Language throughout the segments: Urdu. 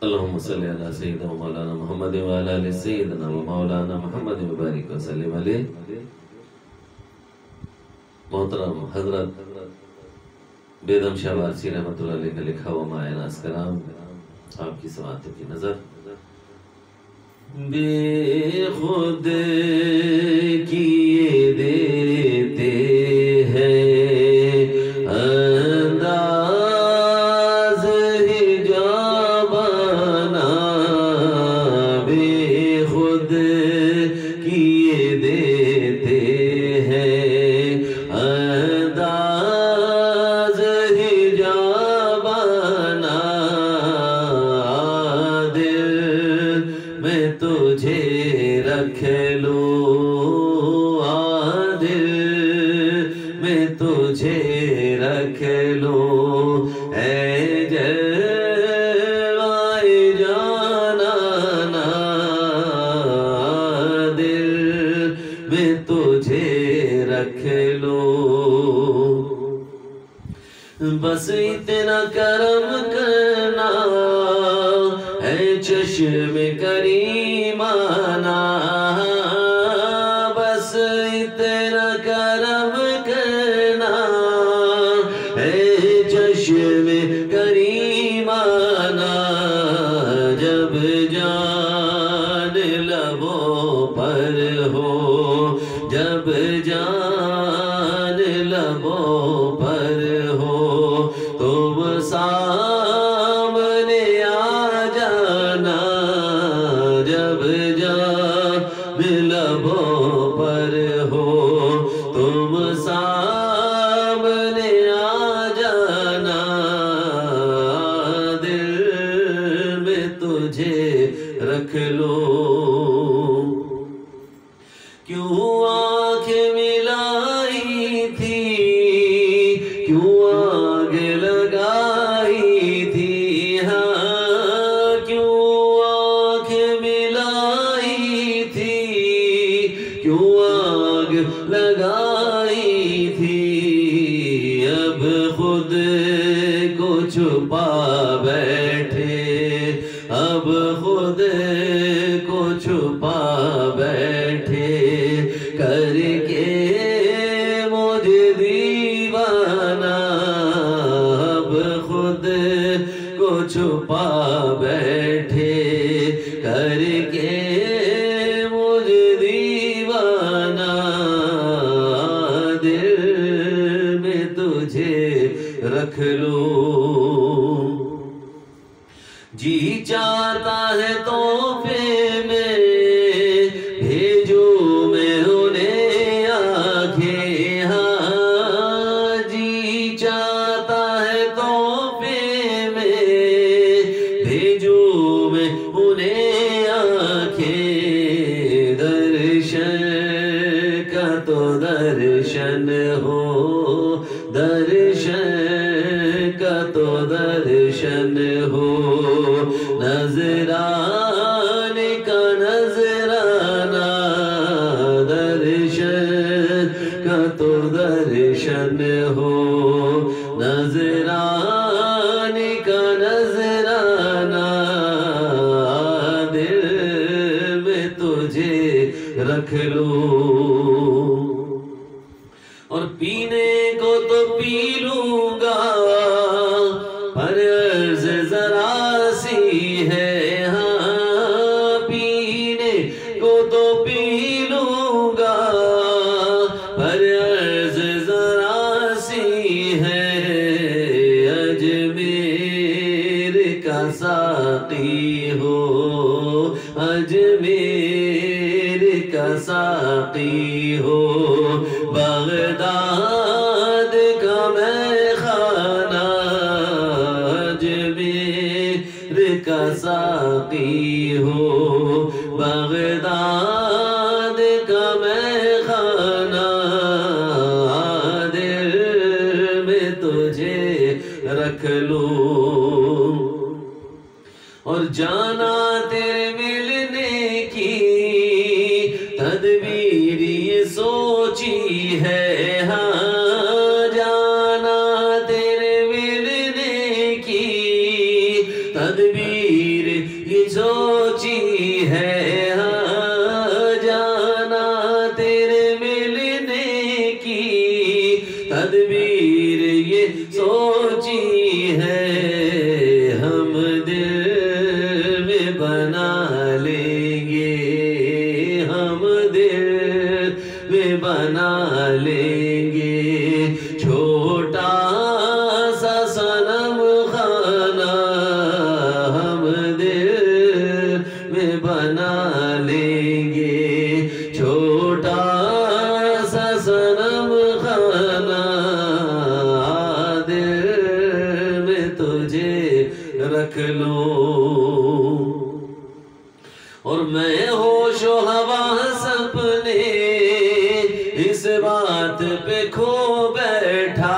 اللهم صل على سيدنا مولانا محمد وعلى آل سيدنا ومولانا محمد وبارك وسلم علیہ۔ محترم حضرت بیدم شاہ وارسی رحمۃ اللہ علیہ کا لکھا ہوا مائع ناز کلام آپ کی سماعتوں کی نظر۔ بے خود کیے دیتے ہیں انداز حجابنا، بے خود کیے دیتے ہیں انداز حجابنا، دل میں تجھے رکھ لو، دل میں تجھے رکھ لو، اے جلوائے جانانا، دل میں تجھے رکھ لو۔ بس اتنا کرم کرنا ہے چشم کریمانہ، بس اتنا کرم کرنا ہے چشم کریمانہ، جب جان لبوں پر ہو، جب جان لبوں پر ہو، تم سامنے آ جانا، جب جان لبوں پر ہو، تم سامنے آ جانا، دل میں تجھے رکھ لو۔ کیوں آنکھیں ملائی تھی، کیوں آگ لگائی تھی، ہاں کیوں آنکھیں ملائی تھی، کیوں آگ لگائی تھی، اب خود کو چھپا بیٹھے، اب خود کو چھپا بیٹھے، کر کے مجھے دیوانہ، اب خود کو چھپا بیٹھے، کر کے مجھے دیوانہ، دل میں تجھے رکھ لو۔ جی چاہتا ہے تحفے میں بھیجو میں انہیں آنکھیں، ہاں جی چاہتا ہے تحفے میں بھیجو میں انہیں آنکھیں، درشن کا تو درشن ہو، درشن کا تو درشن ہو، نظرانے کا نظرانہ، درشن کا تو درشن ہو، نظرانے کا نظرانہ، دل میں تجھے رکھ لو۔ اور پینے کو تو پی لوں گا، پر عرض ذرا سی ہے، ہاں پینے کو تو پی لوں گا، پر عرض ذرا سی ہے، اجمیر کا ساقی ہو، اجمیر کا ساقی ہو، بغداد کا میں خانہ، اجمیر کا ساقی ہو، بغداد کا میں خانہ، دل میں تجھے رکھ لو۔ اور جانا تیرے ملنے کی تدبیر یہ سوچی ہے، ہاں جانا تیرے ملنے کی تدبیر سوچی ہے ہاں جانا تیرے ملنے کی تدبیر یہ سوچی ہے ہم دل میں بنا لیں گے ہم دل میں بنا لیں گے چھوٹا سا صنم خانہ ہم دل میں بنا لیں گے چھوٹا سا صنم خانہ دل میں تجھے رکھ لوں اور میں ہوش و حواس اپنے اس بات پہ کھو بیٹھا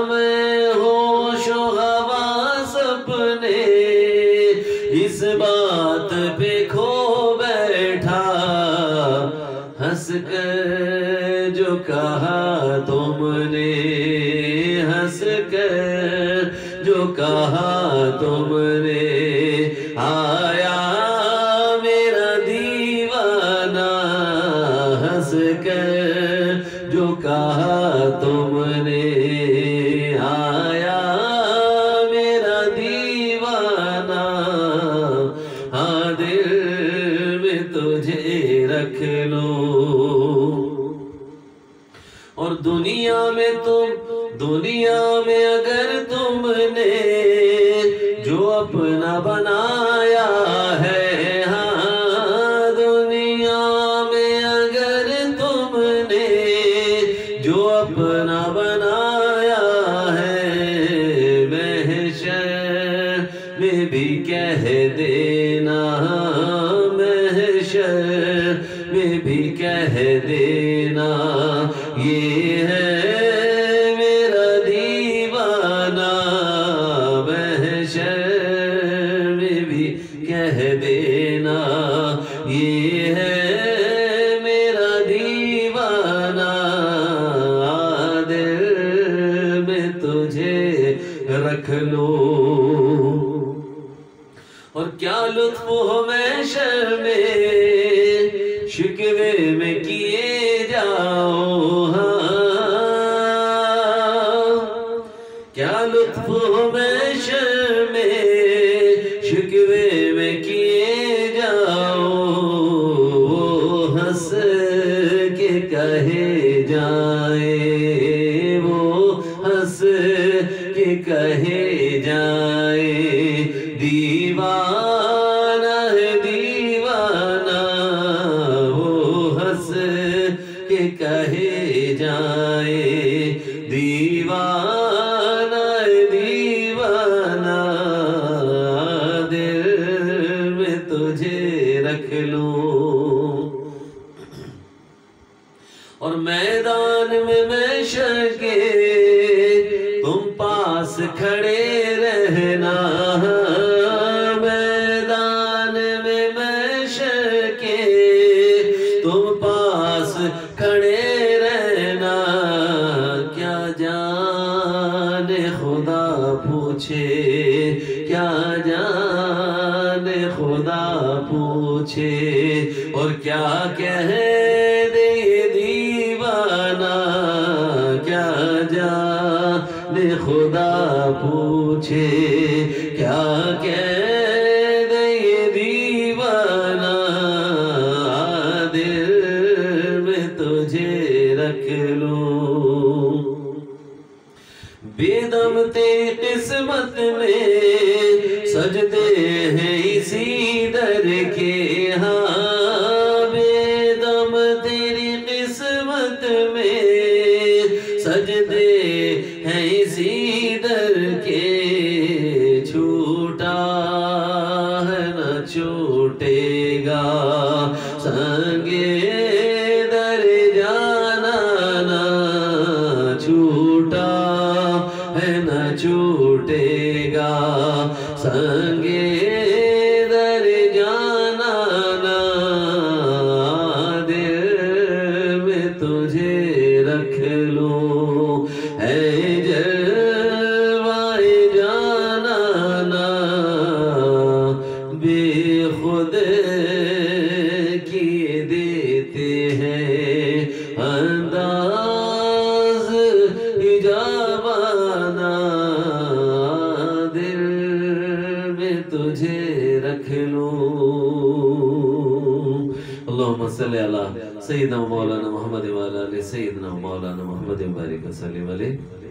میں ہوش و حواس اپنے اس بات پہ کھو بیٹھا ہنس کر جو کہا تم نے ہنس کر جو کہا تم نے آیا میرا دیوانہ ہنس کر جو کہا تم نے آیا میرا دیوانہ ہاں دل میں تجھے رکھ لو اور دنیا میں اگر تم نے جو اپنا بنایا ہے ہاں دنیا میں اگر تم نے جو اپنا بنایا ہے محشر میں بھی کہہ دینا محشر میں بھی کہہ دینا یہ ہے میرا دیوانہ محشر میں بھی کہہ دینا یہ ہے میرا دیوانہ دل میں تجھے رکھ لو اور کیا لطف ہو محشر میں شکوے میں کیے جاؤ کیا لطف ہو محشر میں شکوے میں کیے جاؤ وہ ہنس کے کہے جائیں وہ ہنس کے کہے جائیں دیوانہ ہے دیوانہ وہ ہنس کے کہے جائیں دیوانہ ہے دیوانہ دل میں تجھے رکھ لوں اور میدان میں محشر کے تم پاس کھڑے رہنا میدان میں محشر کے تم پاس کھڑے رہنا کیا جان خدا پوچھے کیا جان خدا پوچھے اور کیا کہہ دے دیوانہ کیا جان خدا پوچھے کیا کہہ دے دیوانہ دل میں تجھے رکھ لوں بے دم تیری قسمت میں سجدے ہیں اسی در کے ہاں بے دم تیری قسمت میں سجدے ہیں اسی در کے چھوٹا ہے نہ چھوٹے گا سنگے در جانا نہ چھوٹا ہے نہ چھوٹے گا سنگے در جانا نہ دل میں تجھے رکھ لوں اے جلوائے جانا نہ دیتے ہیں انداز اجابانا، دل میں تجھے رکھ لوں۔ اللہم صلی علی سیدنا مولانا محمد وعلی آل سیدنا مولانا محمد وبارک وسلم علیہ۔